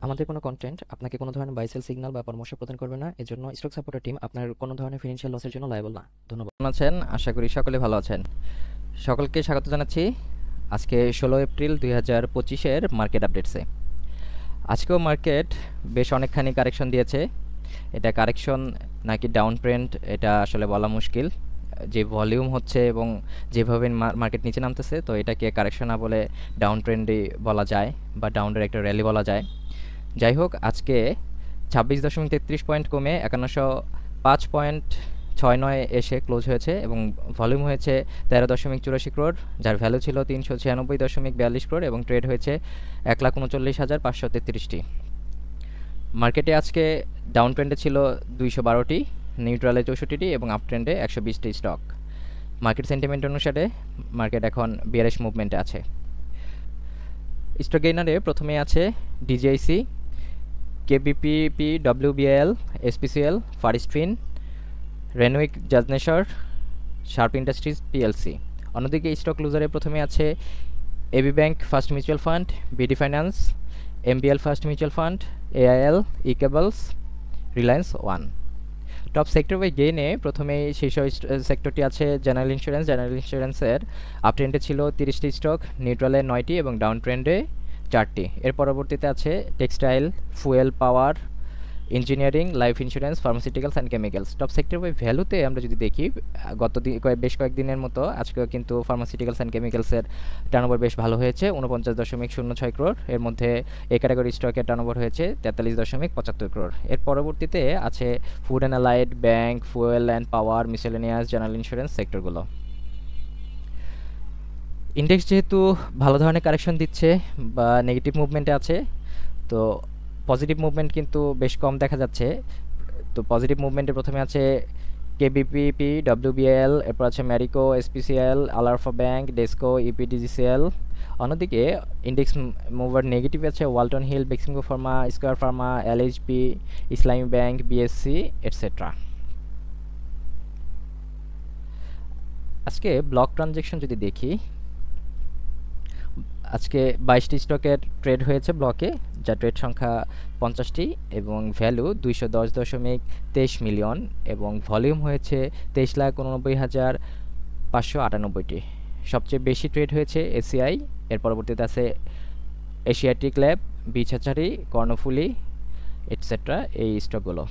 আমাদের কোনো কন্টেন্ট আপনাকে কোনো ধরনের বাই সেল সিগন্যাল বা পরামর্শ প্রদান করবে না। এজন্য স্টক সাপোর্টার টিম আপনার কোনো ধরনের ফিনান্সিয়াল লসের জন্য লায়াবল না। ধন্যবাদ। কেমন আছেন? আশা করি সকলে ভালো আছেন। সকলকে স্বাগত জানাচ্ছি আজকে 16 এপ্রিল 2025-এর মার্কেট আপডেটসে। আজকেও মার্কেট বেশ অনেকখানি কারেকশন দিয়েছে। এটা কারেকশন নাকি ডাউন ট্রেন্ড এটা আসলে বলা মুশকিল। যে ভলিউম হচ্ছে এবং যেভাবে মার্কেট নিচে নামতেছে, তো এটাকে কারেকশন না বলে ডাউন ট্রেন্ডই বলা যায় বা ডাউনের একটা র্যালি বলা যায়। যাই হোক, আজকে 26.33 পয়েন্ট কমে 5105.69 এসে ক্লোজ হয়েছে এবং ভলিউম হয়েছে 13.84 crore, যার ভ্যালু ছিল 396.42 crore এবং ট্রেড হয়েছে 1,39,533টি। মার্কেটে আজকে ডাউন ট্রেন্ডে ছিল 212টি, নিউট্রালে 64টি এবং আপ ট্রেন্ডে 120টি স্টক। মার্কেট সেন্টিমেন্ট অনুসারে মার্কেট এখন বিয়ারিশ মুভমেন্টে আছে। স্টক গেইনারে প্রথমে আছে DGIC, KBPP, WBL, SPCL, Fareastfin, Renwick Jajneswar, Sharp Industries PLC. অন্যদিকে স্টক লুজারে প্রথমে আছে AB Bank First Mutual Fund, BD Finance, MBL First Mutual Fund, AIL, E Cables, Reliance One. Top sector by গেইনে প্রথমেই শীর্ষ সেক্টরটি আছে জেনারেল ইন্স্যুরেন্স। জেনারেল ইন্স্যুরেন্সের আপ ট্রেন্ডে ছিল 30টি স্টক, নিউট্রালে 9টি এবং ডাউন ট্রেন্ডে 4টি। এর পরবর্তীতে আছে textile, fuel, power, engineering, life insurance, pharmaceuticals and chemicals. Top sector by ভ্যালুতে আমরা যদি দেখি, বেশ কয়েকদিনের মতো আজকেও কিন্তু ফার্মাসিউটিক্যালস অ্যান্ড কেমিক্যালসের টার্নওভার বেশ ভালো হয়েছে, 49.06 crore। এর মধ্যে এই ক্যাটাগরি স্টকের টার্নওভার হয়েছে 43.75 crore। এর পরবর্তীতে আছে food and allied, bank, fuel and power, miscellaneous, general insurance সেক্টরগুলো। ইন্ডেক্স যেহেতু ভালো ধরনের কারেকশন দিচ্ছে বা নেগেটিভ মুভমেন্টে আছে, তো পজিটিভ মুভমেন্ট কিন্তু বেশ কম দেখা যাচ্ছে। তো পজিটিভ মুভমেন্টে প্রথমে আছে কেবিপিপি, ডব্লিউবিএল, এরপর আছে ম্যারিকো, এসপিসিএল, আলারফা ব্যাংক, ডেসকো, ইপিডিজিসিএল। অন্যদিকে ইন্ডেক্স মুভার নেগেটিভ আছে Walton Hil, Beximco pharma, square pharma, LHP, Islami bank, BSC etcetera. আজকে ব্লক ট্রানজ্যাকশন যদি দেখি, আজকে 22টি স্টকের ট্রেড হয়েছে ব্লকে, যা ট্রেড সংখ্যা 50টি এবং ভ্যালু 210.23 মিলিয়ন এবং ভলিউম হয়েছে 23,89,598টি। সবচেয়ে বেশি ট্রেড হয়েছে এসিআই, এর পরবর্তীতে আছে এশিয়াটিক ল্যাব, বিছাচারি, কর্ণফুলি এটসেট্রা এই স্টকগুলো।